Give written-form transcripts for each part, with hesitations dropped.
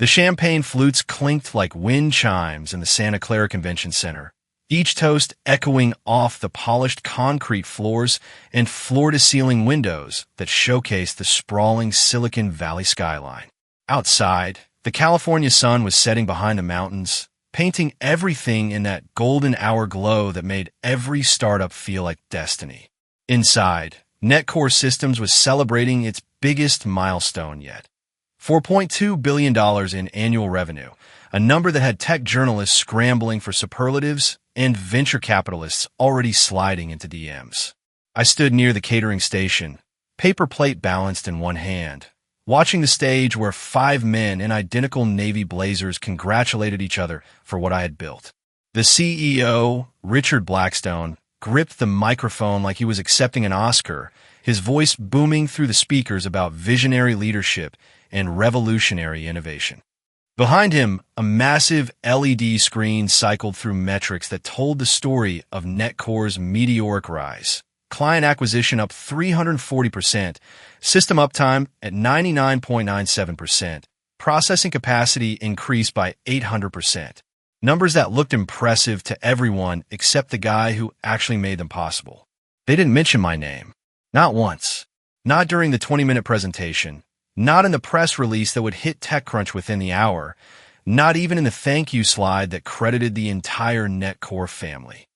The champagne flutes clinked like wind chimes in the Santa Clara Convention Center, each toast echoing off the polished concrete floors and floor-to-ceiling windows that showcased the sprawling Silicon Valley skyline. Outside, the California sun was setting behind the mountains, painting everything in that golden hour glow that made every startup feel like destiny. Inside, NetCore Systems was celebrating its biggest milestone yet. $4.2 billion in annual revenue, a number that had tech journalists scrambling for superlatives and venture capitalists already sliding into DMs. I stood near the catering station, paper plate balanced in one hand, watching the stage where 5 men in identical navy blazers congratulated each other for what I had built. The CEO, Richard Blackstone, gripped the microphone like he was accepting an Oscar, his voice booming through the speakers about visionary leadership and revolutionary innovation. Behind him, a massive LED screen cycled through metrics that told the story of NetCore's meteoric rise. Client acquisition up 340%, system uptime at 99.97%, processing capacity increased by 800%. Numbers that looked impressive to everyone except the guy who actually made them possible. They didn't mention my name. Not once. Not during the 20-minute presentation. Not in the press release that would hit TechCrunch within the hour. Not even in the thank you slide that credited the entire NetCore family.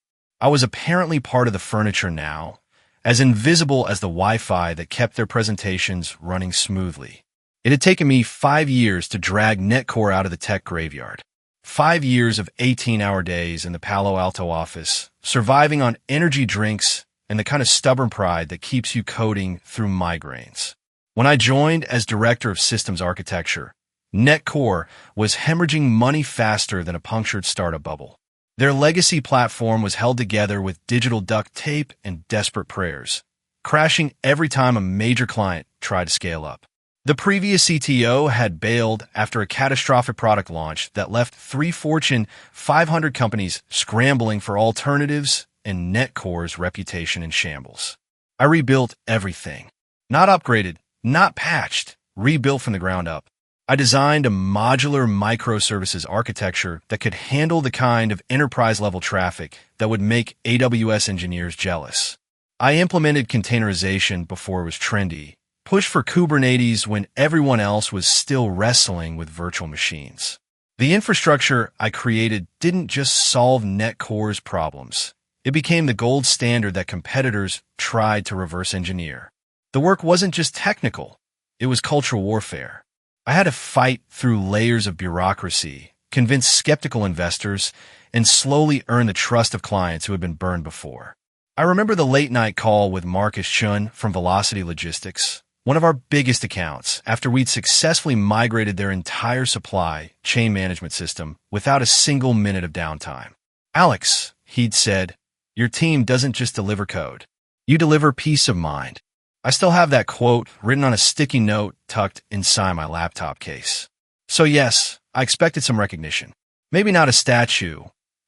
I was apparently part of the furniture now, as invisible as the Wi-Fi that kept their presentations running smoothly. It had taken me 5 years to drag NetCore out of the tech graveyard. 5 years of 18-hour days in the Palo Alto office, surviving on energy drinks and the kind of stubborn pride that keeps you coding through migraines. When I joined as Director of Systems Architecture, NetCore was hemorrhaging money faster than a punctured startup bubble. Their legacy platform was held together with digital duct tape and desperate prayers, crashing every time a major client tried to scale up. The previous CTO had bailed after a catastrophic product launch that left 3 Fortune 500 companies scrambling for alternatives and NetCore's reputation in shambles. I rebuilt everything. Not upgraded, not patched, rebuilt from the ground up. I designed a modular microservices architecture that could handle the kind of enterprise-level traffic that would make AWS engineers jealous. I implemented containerization before it was trendy, pushed for Kubernetes when everyone else was still wrestling with virtual machines. The infrastructure I created didn't just solve NetCore's problems. It became the gold standard that competitors tried to reverse engineer. The work wasn't just technical, it was cultural warfare. I had to fight through layers of bureaucracy, convince skeptical investors, and slowly earn the trust of clients who had been burned before. I remember the late-night call with Marcus Chun from Velocity Logistics, one of our biggest accounts, after we'd successfully migrated their entire supply chain management system without a single minute of downtime. "Alex," he'd said, "your team doesn't just deliver code. You deliver peace of mind." I still have that quote written on a sticky note tucked inside my laptop case. So yes, I expected some recognition. Maybe not a statue,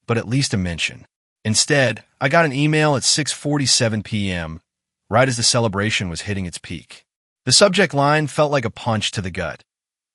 but at least a mention. Instead, I got an email at 6:47 p.m., right as the celebration was hitting its peak. The subject line felt like a punch to the gut.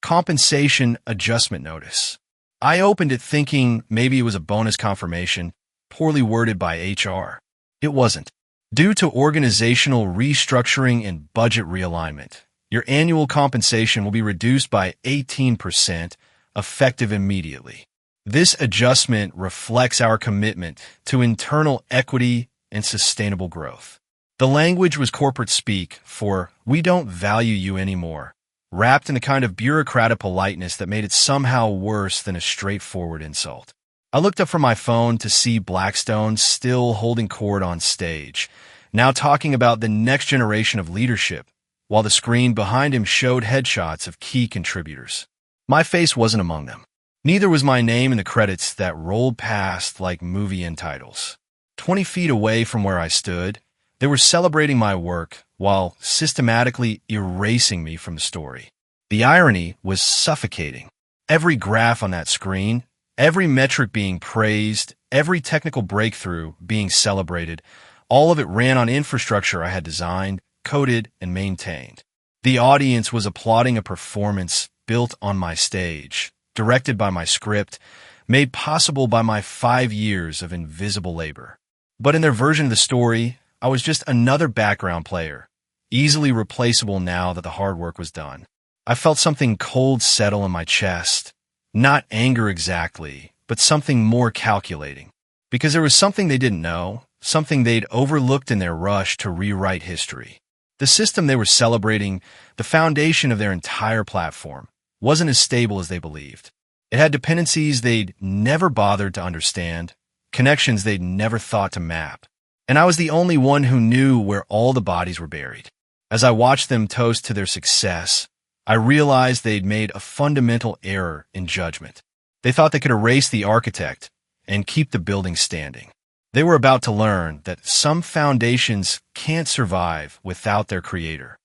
Compensation adjustment notice. I opened it thinking maybe it was a bonus confirmation, poorly worded by HR. It wasn't. Due to organizational restructuring and budget realignment, your annual compensation will be reduced by 18%, effective immediately. This adjustment reflects our commitment to internal equity and sustainable growth. The language was corporate speak for "we don't value you anymore," wrapped in a kind of bureaucratic politeness that made it somehow worse than a straightforward insult. I looked up from my phone to see Blackstone still holding court on stage, now talking about the next generation of leadership, while the screen behind him showed headshots of key contributors. My face wasn't among them. Neither was my name in the credits that rolled past like movie end titles. 20 feet away from where I stood, they were celebrating my work while systematically erasing me from the story. The irony was suffocating. Every graph on that screen, every metric being praised, every technical breakthrough being celebrated, all of it ran on infrastructure I had designed, coded, and maintained. The audience was applauding a performance built on my stage, directed by my script, made possible by my 5 years of invisible labor. But in their version of the story, I was just another background player, easily replaceable now that the hard work was done. I felt something cold settle in my chest. Not anger exactly, but something more calculating. Because there was something they didn't know, something they'd overlooked in their rush to rewrite history. The system they were celebrating, the foundation of their entire platform, wasn't as stable as they believed. It had dependencies they'd never bothered to understand, connections they'd never thought to map. And I was the only one who knew where all the bodies were buried. As I watched them toast to their success, I realized they'd made a fundamental error in judgment. They thought they could erase the architect and keep the building standing. They were about to learn that some foundations can't survive without their creator.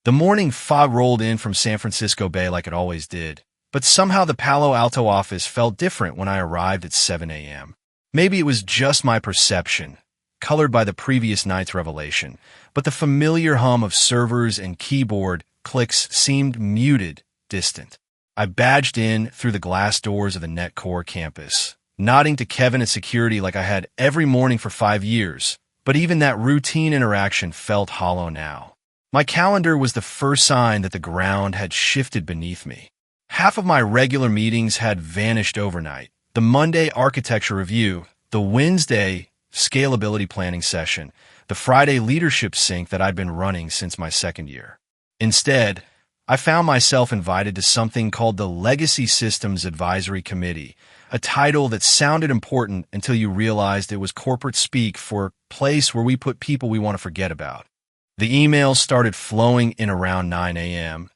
The morning fog rolled in from San Francisco Bay like it always did, but somehow the Palo Alto office felt different when I arrived at 7 a.m. Maybe it was just my perception, colored by the previous night's revelation, but the familiar hum of servers and keyboard clicks seemed muted, distant. I badged in through the glass doors of the NetCore campus, nodding to Kevin at security like I had every morning for 5 years, but even that routine interaction felt hollow now. My calendar was the first sign that the ground had shifted beneath me. Half of my regular meetings had vanished overnight. The Monday architecture review, the Wednesday scalability planning session, the Friday leadership sync that I'd been running since my second year. Instead, I found myself invited to something called the Legacy Systems Advisory Committee, a title that sounded important until you realized it was corporate speak for a place where we put people we want to forget about. The emails started flowing in around 9 a.m.,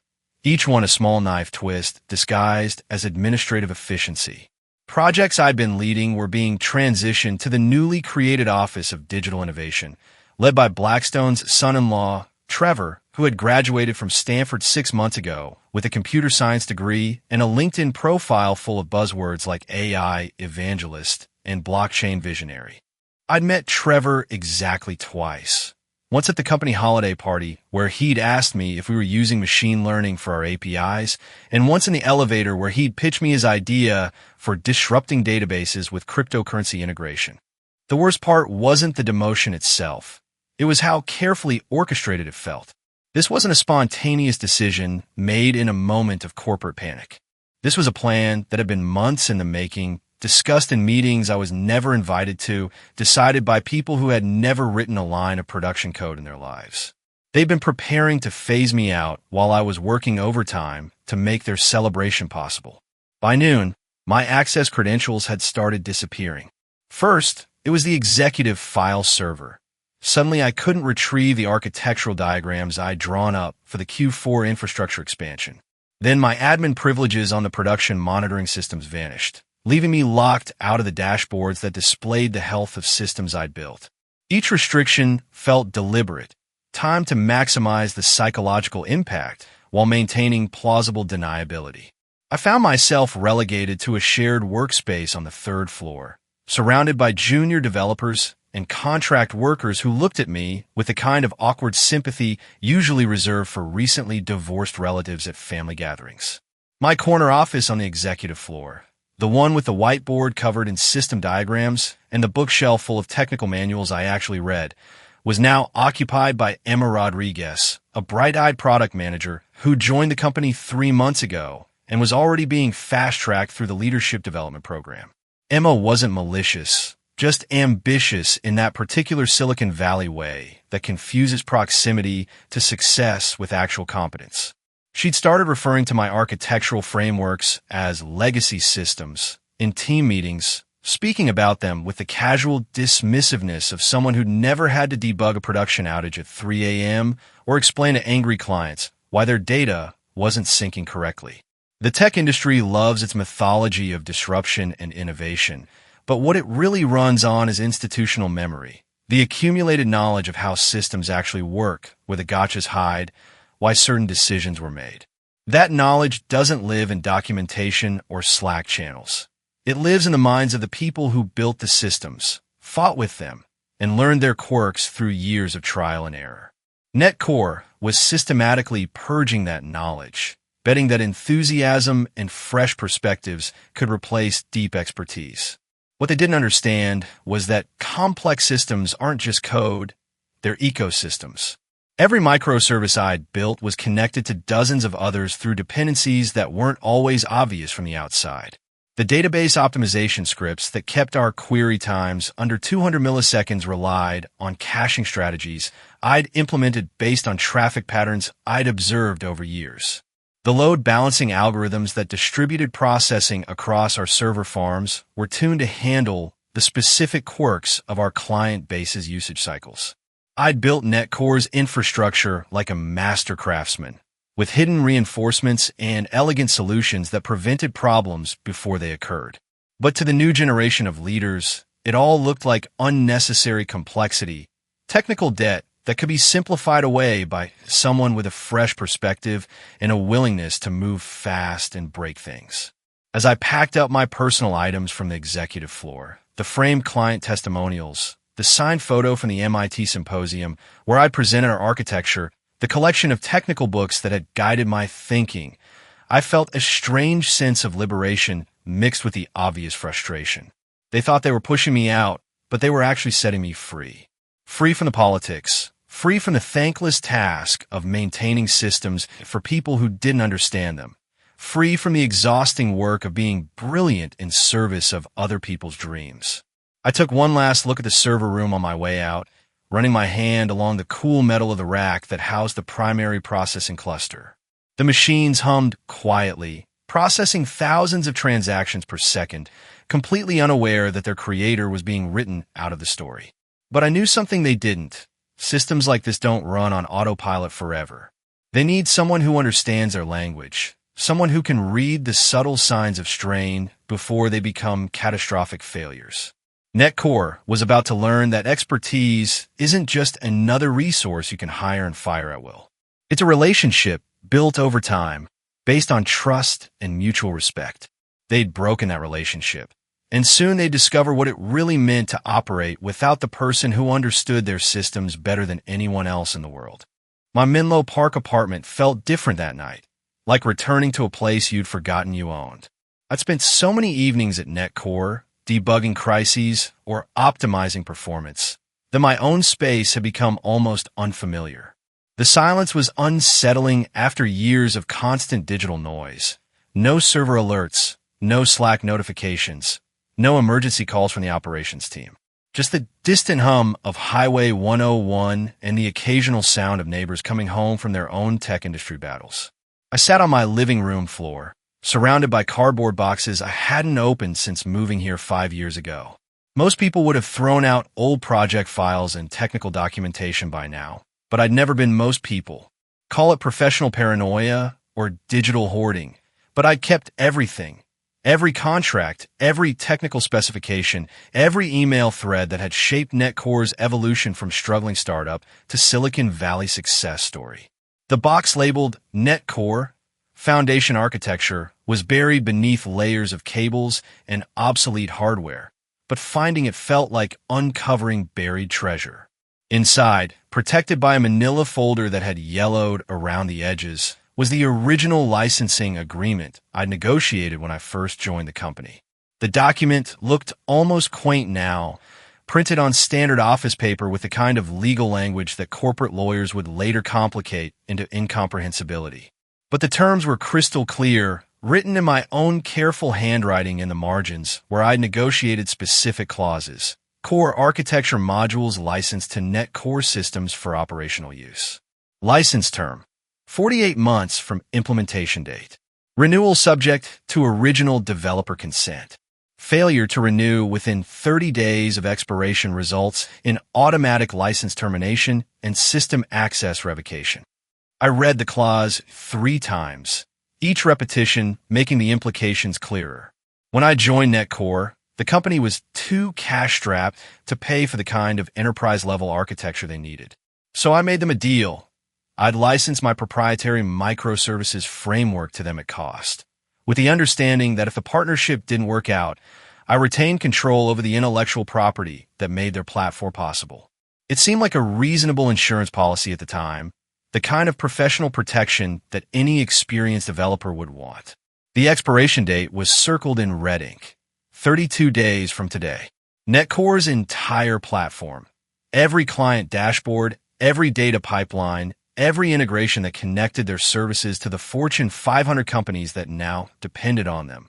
each one a small knife twist disguised as administrative efficiency. Projects I'd been leading were being transitioned to the newly created Office of Digital Innovation, led by Blackstone's son-in-law, Trevor, who had graduated from Stanford 6 months ago with a computer science degree and a LinkedIn profile full of buzzwords like AI evangelist and blockchain visionary. I'd met Trevor exactly twice. Once at the company holiday party, where he'd asked me if we were using machine learning for our APIs, and once in the elevator where he'd pitched me his idea for disrupting databases with cryptocurrency integration. The worst part wasn't the demotion itself. It was how carefully orchestrated it felt. This wasn't a spontaneous decision made in a moment of corporate panic. This was a plan that had been months in the making, discussed in meetings I was never invited to, decided by people who had never written a line of production code in their lives. They'd been preparing to phase me out while I was working overtime to make their celebration possible. By noon, my access credentials had started disappearing. First, it was the executive file server. Suddenly, I couldn't retrieve the architectural diagrams I'd drawn up for the Q4 infrastructure expansion. Then my admin privileges on the production monitoring systems vanished, leaving me locked out of the dashboards that displayed the health of systems I'd built. Each restriction felt deliberate, timed to maximize the psychological impact while maintaining plausible deniability. I found myself relegated to a shared workspace on the 3rd floor, surrounded by junior developers and contract workers who looked at me with the kind of awkward sympathy usually reserved for recently divorced relatives at family gatherings. My corner office on the executive floor, the one with the whiteboard covered in system diagrams and the bookshelf full of technical manuals I actually read, was now occupied by Emma Rodriguez, a bright-eyed product manager who joined the company 3 months ago and was already being fast-tracked through the leadership development program. Emma wasn't malicious, just ambitious in that particular Silicon Valley way that confuses proximity to success with actual competence. She'd started referring to my architectural frameworks as legacy systems in team meetings, speaking about them with the casual dismissiveness of someone who'd never had to debug a production outage at 3 a.m. or explain to angry clients why their data wasn't syncing correctly. The tech industry loves its mythology of disruption and innovation, but what it really runs on is institutional memory, the accumulated knowledge of how systems actually work, where the gotchas hide, why certain decisions were made. That knowledge doesn't live in documentation or Slack channels. It lives in the minds of the people who built the systems, fought with them, and learned their quirks through years of trial and error. NetCore was systematically purging that knowledge, betting that enthusiasm and fresh perspectives could replace deep expertise. What they didn't understand was that complex systems aren't just code, they're ecosystems. Every microservice I'd built was connected to dozens of others through dependencies that weren't always obvious from the outside. The database optimization scripts that kept our query times under 200 milliseconds relied on caching strategies I'd implemented based on traffic patterns I'd observed over years. The load balancing algorithms that distributed processing across our server farms were tuned to handle the specific quirks of our client base's usage cycles. I'd built NetCore's infrastructure like a master craftsman, with hidden reinforcements and elegant solutions that prevented problems before they occurred. But to the new generation of leaders, it all looked like unnecessary complexity, technical debt that could be simplified away by someone with a fresh perspective and a willingness to move fast and break things. As I packed up my personal items from the executive floor, the framed client testimonials, the signed photo from the MIT symposium where I presented our architecture, the collection of technical books that had guided my thinking, I felt a strange sense of liberation mixed with the obvious frustration. They thought they were pushing me out, but they were actually setting me free. Free from the politics, free from the thankless task of maintaining systems for people who didn't understand them, free from the exhausting work of being brilliant in service of other people's dreams. I took one last look at the server room on my way out, running my hand along the cool metal of the rack that housed the primary processing cluster. The machines hummed quietly, processing thousands of transactions per second, completely unaware that their creator was being written out of the story. But I knew something they didn't. Systems like this don't run on autopilot forever. They need someone who understands their language, someone who can read the subtle signs of strain before they become catastrophic failures. NetCore was about to learn that expertise isn't just another resource you can hire and fire at will. It's a relationship built over time, based on trust and mutual respect. They'd broken that relationship, and soon they'd discover what it really meant to operate without the person who understood their systems better than anyone else in the world. My Menlo Park apartment felt different that night, like returning to a place you'd forgotten you owned. I'd spent so many evenings at NetCore, debugging crises or optimizing performance, that my own space had become almost unfamiliar. The silence was unsettling after years of constant digital noise. No server alerts, no Slack notifications, no emergency calls from the operations team. Just the distant hum of Highway 101 and the occasional sound of neighbors coming home from their own tech industry battles. I sat on my living room floor, surrounded by cardboard boxes I hadn't opened since moving here 5 years ago. Most people would have thrown out old project files and technical documentation by now, but I'd never been most people. Call it professional paranoia or digital hoarding, but I'd kept everything. Every contract, every technical specification, every email thread that had shaped NetCore's evolution from struggling startup to Silicon Valley success story. The box labeled NetCore Foundation Architecture was buried beneath layers of cables and obsolete hardware, but finding it felt like uncovering buried treasure. Inside, protected by a manila folder that had yellowed around the edges, was the original licensing agreement I'd negotiated when I first joined the company. The document looked almost quaint now, printed on standard office paper with the kind of legal language that corporate lawyers would later complicate into incomprehensibility. But the terms were crystal clear, written in my own careful handwriting in the margins, where I'd negotiated specific clauses. Core architecture modules licensed to NetCore systems for operational use. License term: 48 months from implementation date. Renewal subject to original developer consent. Failure to renew within 30 days of expiration results in automatic license termination and system access revocation. I read the clause 3 times, each repetition making the implications clearer. When I joined NetCore, the company was too cash-strapped to pay for the kind of enterprise-level architecture they needed. So I made them a deal. I'd license my proprietary microservices framework to them at cost, with the understanding that if the partnership didn't work out, I retained control over the intellectual property that made their platform possible. It seemed like a reasonable insurance policy at the time, the kind of professional protection that any experienced developer would want. The expiration date was circled in red ink. 32 days from today. Netcore's entire platform, every client dashboard, every data pipeline, every integration that connected their services to the Fortune 500 companies that now depended on them,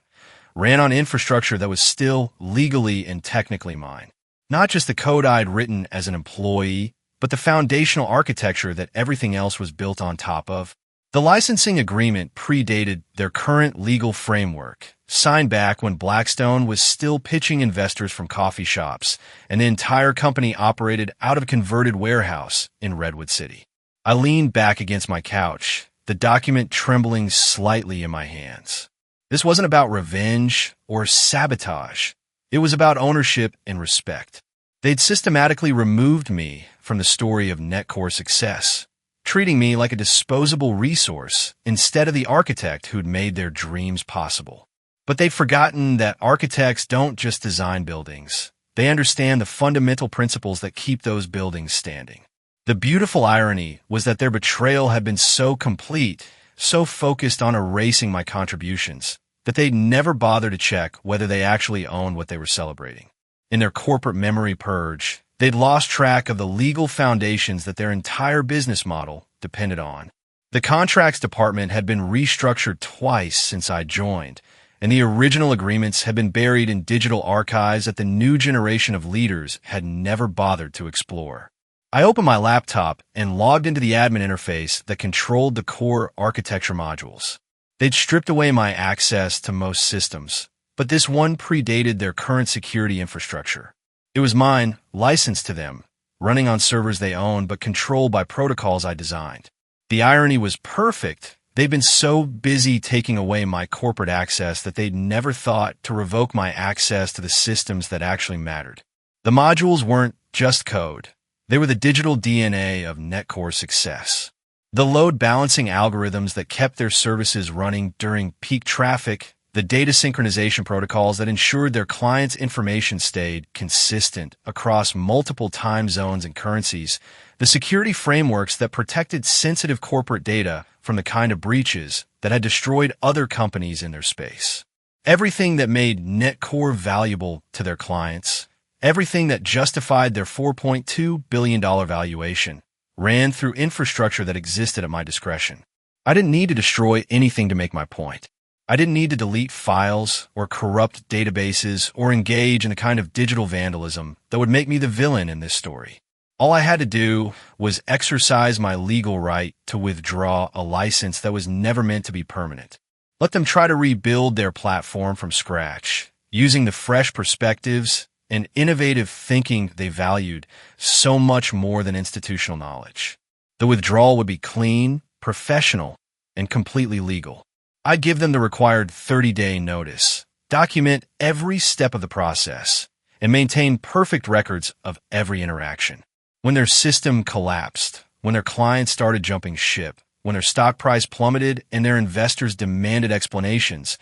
ran on infrastructure that was still legally and technically mine. Not just the code I'd written as an employee, but the foundational architecture that everything else was built on top of. The licensing agreement predated their current legal framework, signed back when Blackstone was still pitching investors from coffee shops, and the entire company operated out of a converted warehouse in Redwood City. I leaned back against my couch, the document trembling slightly in my hands. This wasn't about revenge or sabotage. It was about ownership and respect. They'd systematically removed me from the story of Netcore success, treating me like a disposable resource instead of the architect who'd made their dreams possible. But they'd forgotten that architects don't just design buildings. They understand the fundamental principles that keep those buildings standing. The beautiful irony was that their betrayal had been so complete, so focused on erasing my contributions, that they'd never bother to check whether they actually owned what they were celebrating. In their corporate memory purge, they'd lost track of the legal foundations that their entire business model depended on. The contracts department had been restructured twice since I joined, and the original agreements had been buried in digital archives that the new generation of leaders had never bothered to explore. I opened my laptop and logged into the admin interface that controlled the core architecture modules. They'd stripped away my access to most systems, but this one predated their current security infrastructure. It was mine, licensed to them, running on servers they owned but controlled by protocols I designed. The irony was perfect. They'd been so busy taking away my corporate access that they'd never thought to revoke my access to the systems that actually mattered. The modules weren't just code. They were the digital DNA of Netcore's success. The load balancing algorithms that kept their services running during peak traffic, the data synchronization protocols that ensured their clients' information stayed consistent across multiple time zones and currencies, the security frameworks that protected sensitive corporate data from the kind of breaches that had destroyed other companies in their space. Everything that made Netcore valuable to their clients, everything that justified their $4.2 billion valuation, ran through infrastructure that existed at my discretion. I didn't need to destroy anything to make my point. I didn't need to delete files or corrupt databases or engage in the kind of digital vandalism that would make me the villain in this story. All I had to do was exercise my legal right to withdraw a license that was never meant to be permanent. Let them try to rebuild their platform from scratch, using the fresh perspectives and innovative thinking they valued so much more than institutional knowledge. The withdrawal would be clean, professional, and completely legal. I'd give them the required 30-day notice, document every step of the process, and maintain perfect records of every interaction. When their system collapsed, when their clients started jumping ship, when their stock price plummeted and their investors demanded explanations,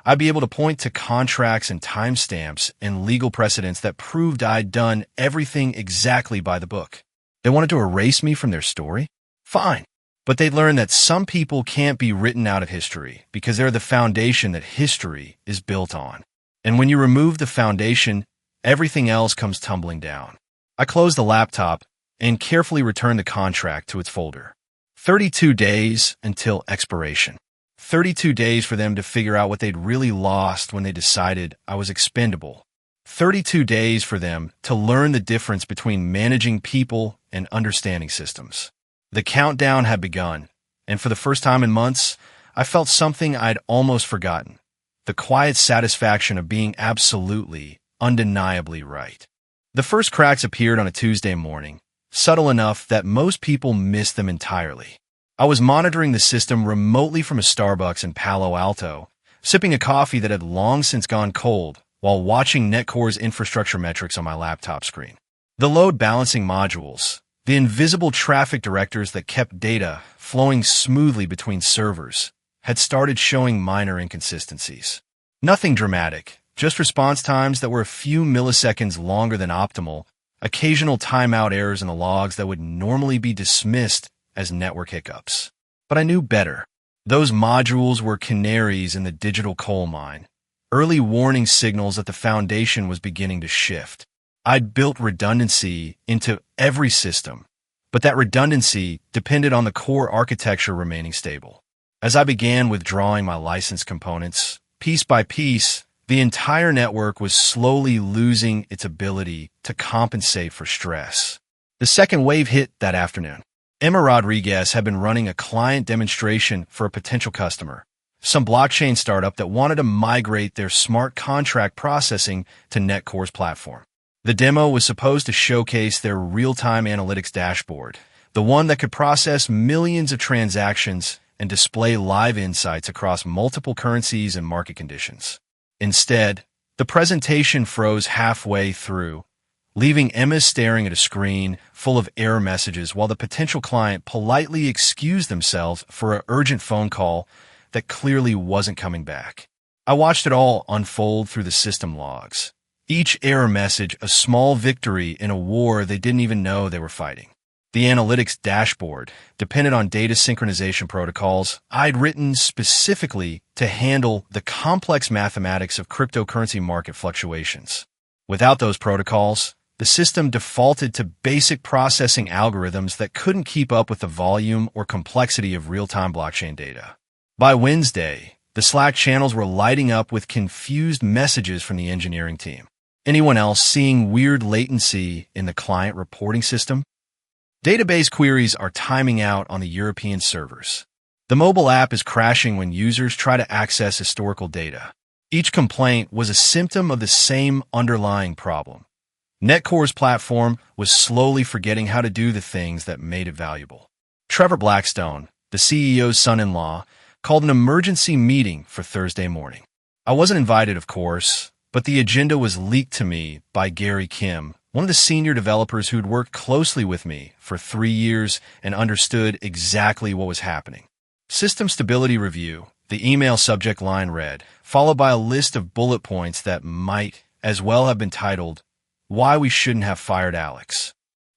I'd be able to point to contracts and timestamps and legal precedents that proved I'd done everything exactly by the book. They wanted to erase me from their story? Fine. But they'd learn that some people can't be written out of history because they're the foundation that history is built on. And when you remove the foundation, everything else comes tumbling down. I closed the laptop and carefully returned the contract to its folder. 32 days until expiration. 32 days for them to figure out what they'd really lost when they decided I was expendable. 32 days for them to learn the difference between managing people and understanding systems. The countdown had begun, and for the first time in months, I felt something I'd almost forgotten. The quiet satisfaction of being absolutely, undeniably right. The first cracks appeared on a Tuesday morning, subtle enough that most people missed them entirely. I was monitoring the system remotely from a Starbucks in Palo Alto, sipping a coffee that had long since gone cold, while watching Netcore's infrastructure metrics on my laptop screen. The load balancing modules, the invisible traffic directors that kept data flowing smoothly between servers, had started showing minor inconsistencies. Nothing dramatic, just response times that were a few milliseconds longer than optimal, occasional timeout errors in the logs that would normally be dismissed as network hiccups. But I knew better. Those modules were canaries in the digital coal mine, early warning signals that the foundation was beginning to shift. I'd built redundancy into every system, but that redundancy depended on the core architecture remaining stable. As I began withdrawing my license components, piece by piece, the entire network was slowly losing its ability to compensate for stress. The second wave hit that afternoon. Emma Rodriguez had been running a client demonstration for a potential customer, some blockchain startup that wanted to migrate their smart contract processing to Netcore's platform. The demo was supposed to showcase their real-time analytics dashboard, the one that could process millions of transactions and display live insights across multiple currencies and market conditions. Instead, the presentation froze halfway through, leaving Emma staring at a screen full of error messages while the potential client politely excused themselves for an urgent phone call that clearly wasn't coming back. I watched it all unfold through the system logs. Each error message a small victory in a war they didn't even know they were fighting. The analytics dashboard depended on data synchronization protocols I'd written specifically to handle the complex mathematics of cryptocurrency market fluctuations. Without those protocols, the system defaulted to basic processing algorithms that couldn't keep up with the volume or complexity of real-time blockchain data. By Wednesday, the Slack channels were lighting up with confused messages from the engineering team. Anyone else seeing weird latency in the client reporting system? Database queries are timing out on the European servers. The mobile app is crashing when users try to access historical data. Each complaint was a symptom of the same underlying problem. Netcore's platform was slowly forgetting how to do the things that made it valuable. Trevor Blackstone, the CEO's son-in-law, called an emergency meeting for Thursday morning. I wasn't invited, of course, but the agenda was leaked to me by Gary Kim, one of the senior developers who'd worked closely with me for 3 years and understood exactly what was happening. System stability review, the email subject line read, followed by a list of bullet points that might as well have been titled, "Why We Shouldn't Have Fired Alex."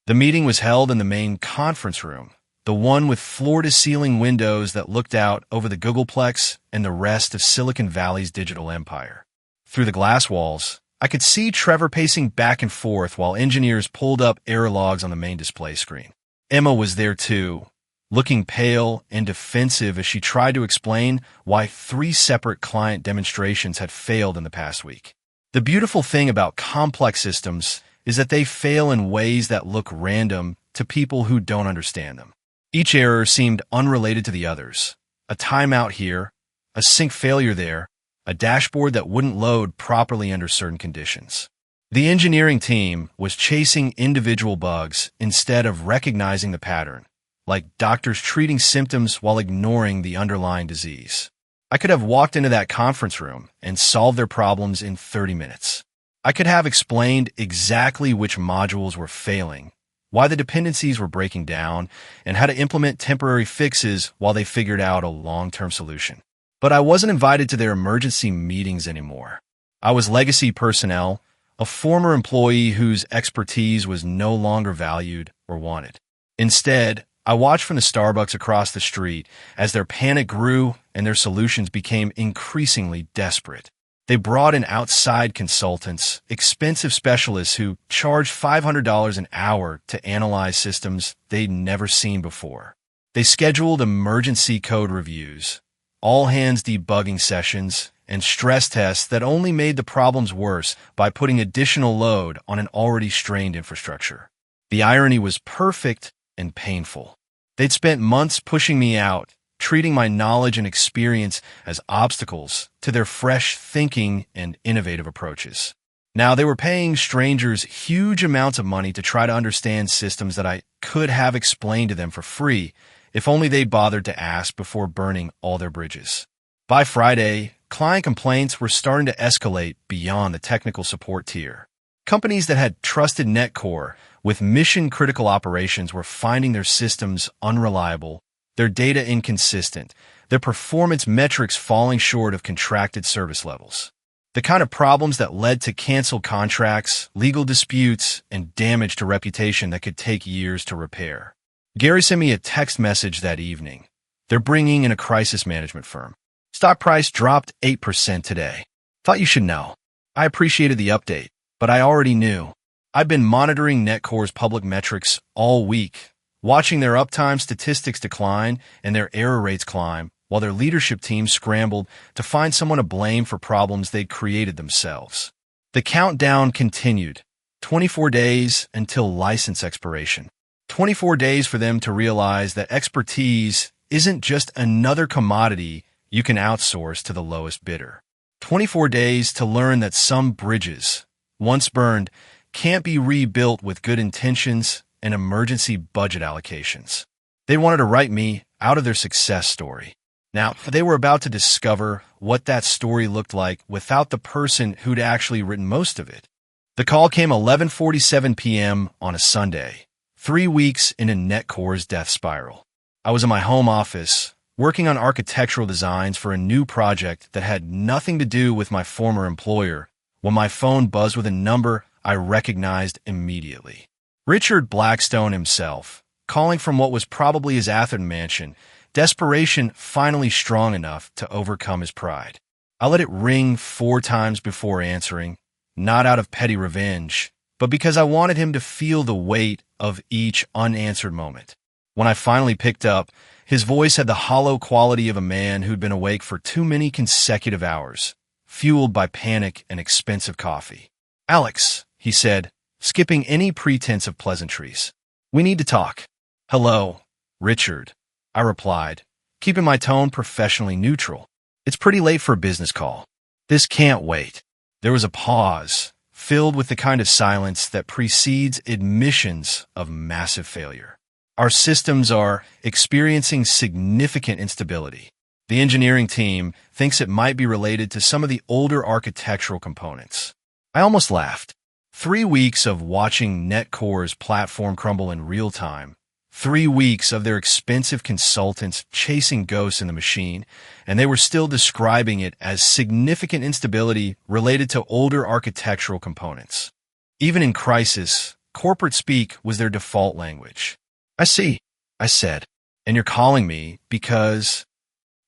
The meeting was held in the main conference room, the one with floor-to-ceiling windows that looked out over the Googleplex and the rest of Silicon Valley's digital empire. Through the glass walls, I could see Trevor pacing back and forth while engineers pulled up error logs on the main display screen. Emma was there too, looking pale and defensive as she tried to explain why 3 separate client demonstrations had failed in the past week. The beautiful thing about complex systems is that they fail in ways that look random to people who don't understand them. Each error seemed unrelated to the others. A timeout here, a sync failure there, a dashboard that wouldn't load properly under certain conditions. The engineering team was chasing individual bugs instead of recognizing the pattern, like doctors treating symptoms while ignoring the underlying disease. I could have walked into that conference room and solved their problems in 30 minutes. I could have explained exactly which modules were failing, why the dependencies were breaking down, and how to implement temporary fixes while they figured out a long-term solution. But I wasn't invited to their emergency meetings anymore. I was legacy personnel, a former employee whose expertise was no longer valued or wanted. Instead, I watched from the Starbucks across the street as their panic grew and their solutions became increasingly desperate. They brought in outside consultants, expensive specialists who charged $500 an hour to analyze systems they'd never seen before. They scheduled emergency code reviews, all-hands debugging sessions, and stress tests that only made the problems worse by putting additional load on an already strained infrastructure. The irony was perfect and painful. They'd spent months pushing me out, treating my knowledge and experience as obstacles to their fresh thinking and innovative approaches. Now they were paying strangers huge amounts of money to try to understand systems that I could have explained to them for free if only they'd bothered to ask before burning all their bridges. By Friday, client complaints were starting to escalate beyond the technical support tier. Companies that had trusted Netcore with mission-critical operations were finding their systems unreliable, their data inconsistent, their performance metrics falling short of contracted service levels. The kind of problems that led to canceled contracts, legal disputes, and damage to reputation that could take years to repair. Gary sent me a text message that evening. They're bringing in a crisis management firm. Stock price dropped 8% today. Thought you should know. I appreciated the update, but I already knew. I've been monitoring Netcore's public metrics all week, watching their uptime statistics decline and their error rates climb, while their leadership team scrambled to find someone to blame for problems they'd created themselves. The countdown continued. 24 days until license expiration. 24 days for them to realize that expertise isn't just another commodity you can outsource to the lowest bidder. 24 days to learn that some bridges, once burned, can't be rebuilt with good intentions and emergency budget allocations. They wanted to write me out of their success story. Now, they were about to discover what that story looked like without the person who'd actually written most of it. The call came 11:47 p.m. on a Sunday, 3 weeks into Netcore's death spiral. I was in my home office, working on architectural designs for a new project that had nothing to do with my former employer, when my phone buzzed with a number I recognized immediately. Richard Blackstone himself, calling from what was probably his Atherton mansion, desperation finally strong enough to overcome his pride. I let it ring 4 times before answering, not out of petty revenge, but because I wanted him to feel the weight of each unanswered moment. When I finally picked up, his voice had the hollow quality of a man who'd been awake for too many consecutive hours, fueled by panic and expensive coffee. "Alex," he said, skipping any pretense of pleasantries. "We need to talk." "Hello, Richard," I replied, keeping my tone professionally neutral. "It's pretty late for a business call. This can't wait." There was a pause, filled with the kind of silence that precedes admissions of massive failure. "Our systems are experiencing significant instability. The engineering team thinks it might be related to some of the older architectural components." I almost laughed. 3 weeks of watching Netcore's platform crumble in real time, 3 weeks of their expensive consultants chasing ghosts in the machine, and they were still describing it as significant instability related to older architectural components. Even in crisis, corporate speak was their default language. "I see," I said, "and you're calling me because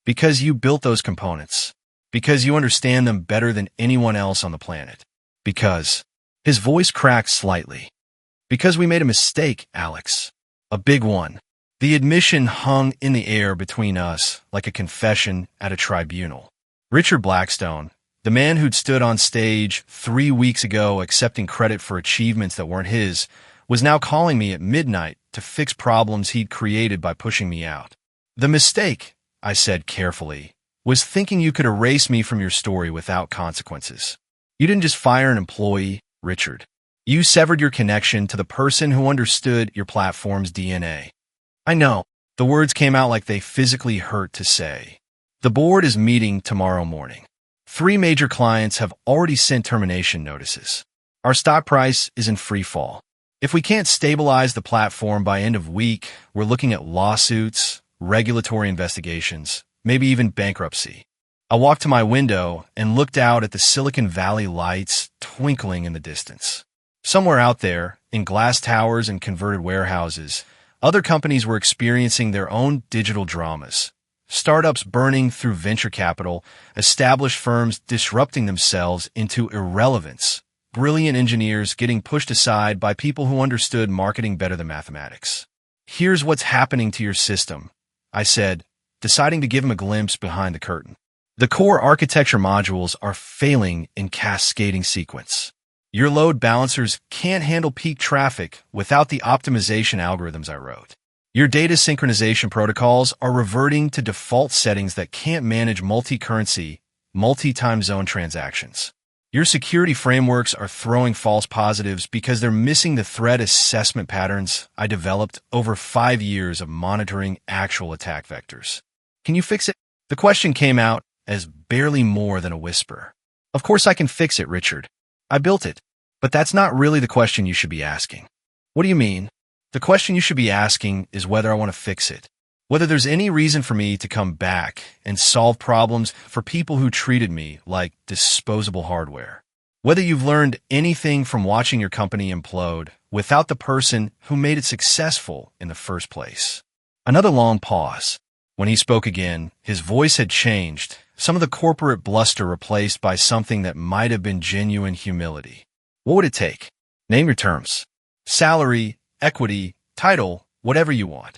you built those components, because you understand them better than anyone else on the planet, because..." His voice cracked slightly. "Because we made a mistake, Alex. A big one." The admission hung in the air between us like a confession at a tribunal. Richard Blackstone, the man who'd stood on stage 3 weeks ago accepting credit for achievements that weren't his, was now calling me at midnight to fix problems he'd created by pushing me out. "The mistake," I said carefully, "was thinking you could erase me from your story without consequences. You didn't just fire an employee, Richard. You severed your connection to the person who understood your platform's DNA." I know. The words came out like they physically hurt to say. "The board is meeting tomorrow morning. 3 major clients have already sent termination notices. Our stock price is in free fall. If we can't stabilize the platform by end of week, we're looking at lawsuits, regulatory investigations, maybe even bankruptcy." I walked to my window and looked out at the Silicon Valley lights twinkling in the distance. Somewhere out there, in glass towers and converted warehouses, other companies were experiencing their own digital dramas. Startups burning through venture capital, established firms disrupting themselves into irrelevance, brilliant engineers getting pushed aside by people who understood marketing better than mathematics. "Here's what's happening to your system," I said, deciding to give him a glimpse behind the curtain. "The core architecture modules are failing in cascading sequence. Your load balancers can't handle peak traffic without the optimization algorithms I wrote. Your data synchronization protocols are reverting to default settings that can't manage multi-currency, multi-time zone transactions. Your security frameworks are throwing false positives because they're missing the threat assessment patterns I developed over 5 years of monitoring actual attack vectors. Can you fix it?" The question came out as barely more than a whisper. "Of course I can fix it, Richard. I built it. But that's not really the question you should be asking." "What do you mean?" "The question you should be asking is whether I want to fix it. Whether there's any reason for me to come back and solve problems for people who treated me like disposable hardware." Whether you've learned anything from watching your company implode without the person who made it successful in the first place. Another long pause. When he spoke again, his voice had changed, some of the corporate bluster replaced by something that might have been genuine humility. What would it take? Name your terms. Salary, equity, title, whatever you want.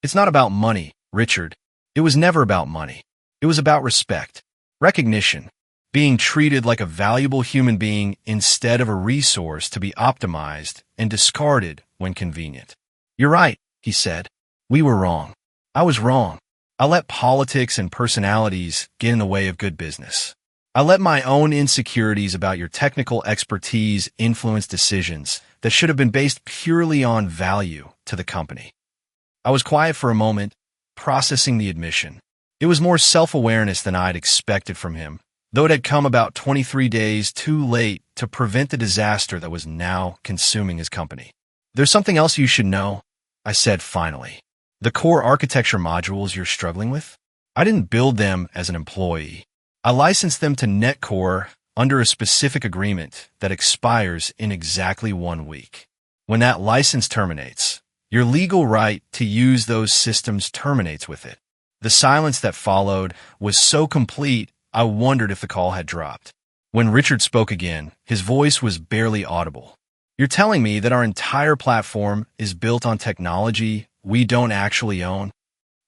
It's not about money, Richard. It was never about money. It was about respect, recognition, being treated like a valuable human being instead of a resource to be optimized and discarded when convenient. You're right, he said. We were wrong. I was wrong. I let politics and personalities get in the way of good business. I let my own insecurities about your technical expertise influence decisions that should have been based purely on value to the company. I was quiet for a moment, processing the admission. It was more self-awareness than I'd expected from him, though it had come about 23 days too late to prevent the disaster that was now consuming his company. There's something else you should know, I said finally. The core architecture modules you're struggling with? I didn't build them as an employee. I licensed them to NetCore under a specific agreement that expires in exactly 1 week. When that license terminates, your legal right to use those systems terminates with it. The silence that followed was so complete, I wondered if the call had dropped. When Richard spoke again, his voice was barely audible. You're telling me that our entire platform is built on technology we don't actually own?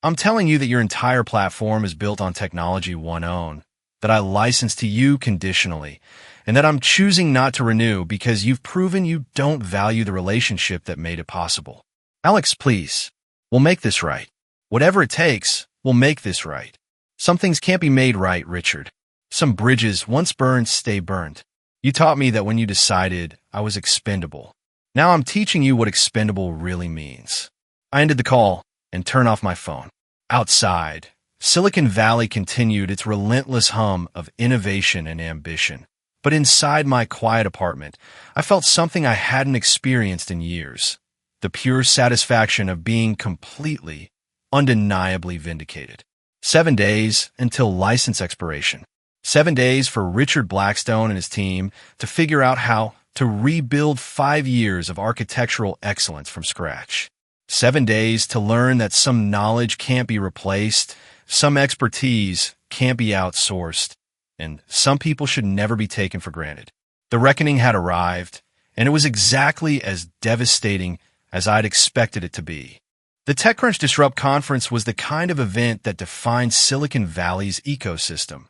I'm telling you that your entire platform is built on technology one own, that I license to you conditionally, and that I'm choosing not to renew because you've proven you don't value the relationship that made it possible. Alex, please. We'll make this right. Whatever it takes, we'll make this right. Some things can't be made right, Richard. Some bridges, once burned, stay burned. You taught me that when you decided I was expendable. Now I'm teaching you what expendable really means. I ended the call and turned off my phone. Outside, Silicon Valley continued its relentless hum of innovation and ambition. But inside my quiet apartment, I felt something I hadn't experienced in years. The pure satisfaction of being completely, undeniably vindicated. 7 days until license expiration. 7 days for Richard Blackstone and his team to figure out how to rebuild 5 years of architectural excellence from scratch. 7 days to learn that some knowledge can't be replaced, some expertise can't be outsourced, and some people should never be taken for granted. The reckoning had arrived, and it was exactly as devastating as I'd expected it to be. The TechCrunch Disrupt conference was the kind of event that defined Silicon Valley's ecosystem.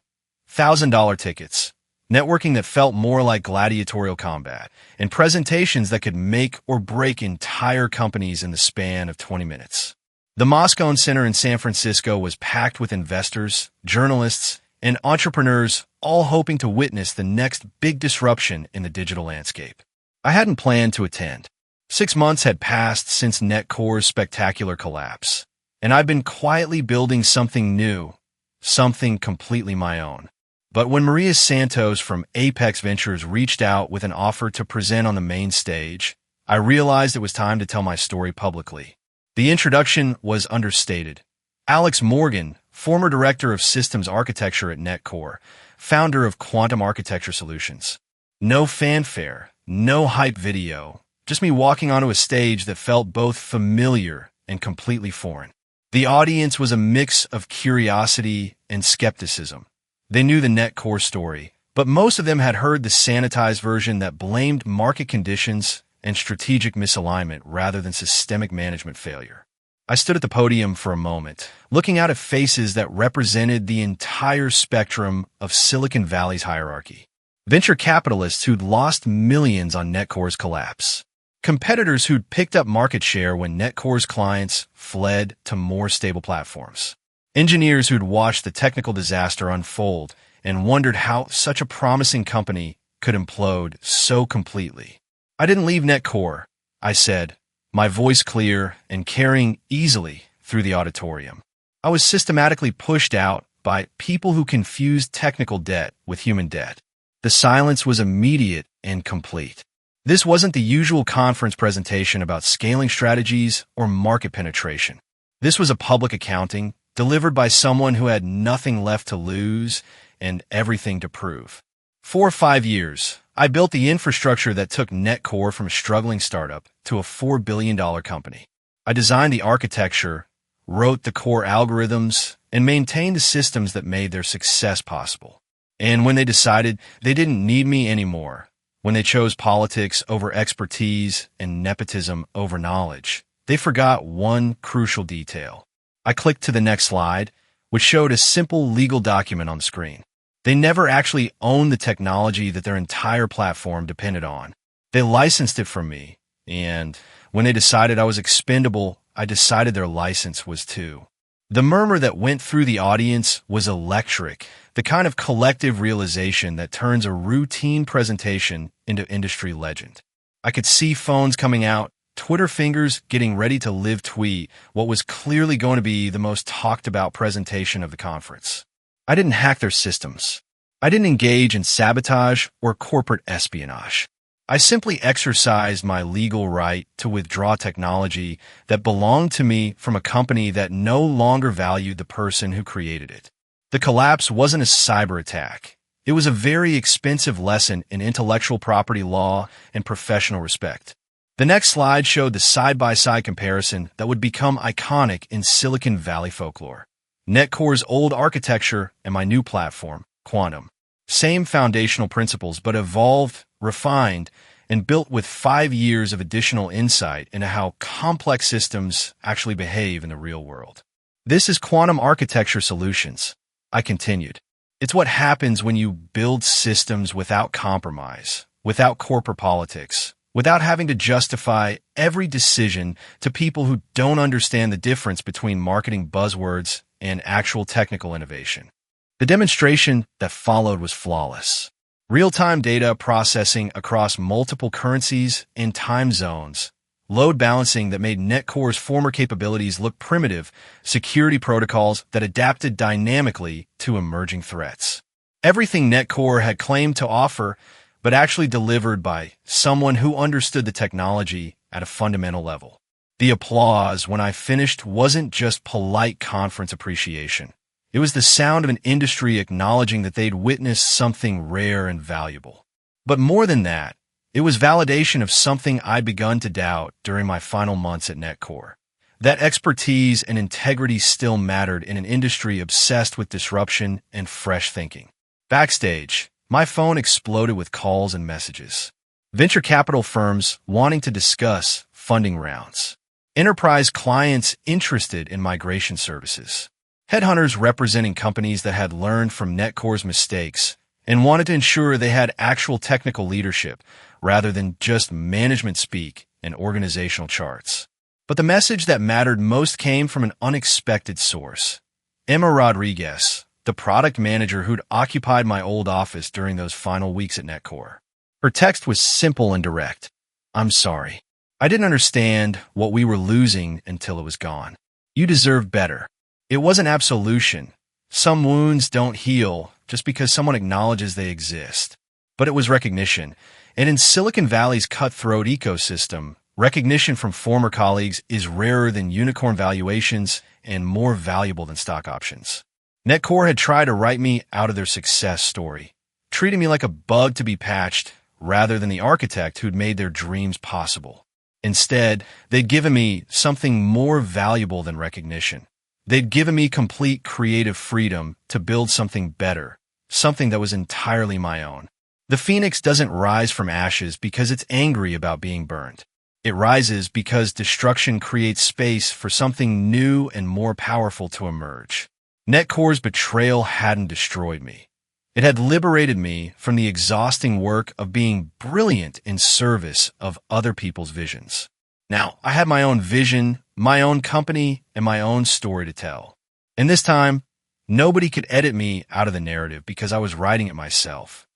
$1,000 tickets, networking that felt more like gladiatorial combat, and presentations that could make or break entire companies in the span of 20 minutes. The Moscone Center in San Francisco was packed with investors, journalists, and entrepreneurs, all hoping to witness the next big disruption in the digital landscape. I hadn't planned to attend. 6 months had passed since NetCore's spectacular collapse, and I've been quietly building something new, something completely my own. But when Maria Santos from Apex Ventures reached out with an offer to present on the main stage, I realized it was time to tell my story publicly. The introduction was understated. Alex Morgan, former director of systems architecture at NetCore, founder of Quantum Architecture Solutions. No fanfare, no hype video, just me walking onto a stage that felt both familiar and completely foreign. The audience was a mix of curiosity and skepticism. They knew the NetCore story, but most of them had heard the sanitized version that blamed market conditions and strategic misalignment rather than systemic management failure. I stood at the podium for a moment, looking out at faces that represented the entire spectrum of Silicon Valley's hierarchy. Venture capitalists who'd lost millions on NetCore's collapse. Competitors who'd picked up market share when NetCore's clients fled to more stable platforms. Engineers who'd watched the technical disaster unfold and wondered how such a promising company could implode so completely. I didn't leave NetCore, I said, my voice clear and carrying easily through the auditorium. I was systematically pushed out by people who confused technical debt with human debt. The silence was immediate and complete. This wasn't the usual conference presentation about scaling strategies or market penetration. This was a public accounting delivered by someone who had nothing left to lose and everything to prove. 4 or 5 years, I built the infrastructure that took Netcore from a struggling startup to a $4 billion company. I designed the architecture, wrote the core algorithms, and maintained the systems that made their success possible. And when they decided they didn't need me anymore, when they chose politics over expertise and nepotism over knowledge, they forgot one crucial detail. I clicked to the next slide, which showed a simple legal document on the screen. They never actually owned the technology that their entire platform depended on. They licensed it from me, and when they decided I was expendable, I decided their license was too. The murmur that went through the audience was electric, the kind of collective realization that turns a routine presentation into industry legend. I could see phones coming out, Twitter fingers getting ready to live tweet what was clearly going to be the most talked about presentation of the conference. I didn't hack their systems. I didn't engage in sabotage or corporate espionage. I simply exercised my legal right to withdraw technology that belonged to me from a company that no longer valued the person who created it. The collapse wasn't a cyber attack. It was a very expensive lesson in intellectual property law and professional respect. The next slide showed the side-by-side comparison that would become iconic in Silicon Valley folklore. Netcore's old architecture and my new platform, Quantum. Same foundational principles, but evolved, refined, and built with 5 years of additional insight into how complex systems actually behave in the real world. This is Quantum Architecture Solutions, I continued. It's what happens when you build systems without compromise, without corporate politics, without having to justify every decision to people who don't understand the difference between marketing buzzwords and actual technical innovation. The demonstration that followed was flawless. Real-time data processing across multiple currencies and time zones, load balancing that made Netcore's former capabilities look primitive, security protocols that adapted dynamically to emerging threats. Everything Netcore had claimed to offer, but actually delivered by someone who understood the technology at a fundamental level. The applause when I finished wasn't just polite conference appreciation. It was the sound of an industry acknowledging that they'd witnessed something rare and valuable. But more than that, it was validation of something I'd begun to doubt during my final months at Netcore. That expertise and integrity still mattered in an industry obsessed with disruption and fresh thinking. Backstage, my phone exploded with calls and messages. Venture capital firms wanting to discuss funding rounds. Enterprise clients interested in migration services. Headhunters representing companies that had learned from Netcore's mistakes and wanted to ensure they had actual technical leadership rather than just management speak and organizational charts. But the message that mattered most came from an unexpected source. Emma Rodriguez, the product manager who'd occupied my old office during those final weeks at Netcore. Her text was simple and direct. "I'm sorry. I didn't understand what we were losing until it was gone. You deserve better." It wasn't absolution. Some wounds don't heal just because someone acknowledges they exist. But it was recognition. And in Silicon Valley's cutthroat ecosystem, recognition from former colleagues is rarer than unicorn valuations and more valuable than stock options. Netcore had tried to write me out of their success story, treating me like a bug to be patched rather than the architect who'd made their dreams possible. Instead, they'd given me something more valuable than recognition. They'd given me complete creative freedom to build something better, something that was entirely my own. The phoenix doesn't rise from ashes because it's angry about being burned. It rises because destruction creates space for something new and more powerful to emerge. Netcore's betrayal hadn't destroyed me. It had liberated me from the exhausting work of being brilliant in service of other people's visions. Now, I had my own vision, my own company, and my own story to tell. And this time, nobody could edit me out of the narrative because I was writing it myself.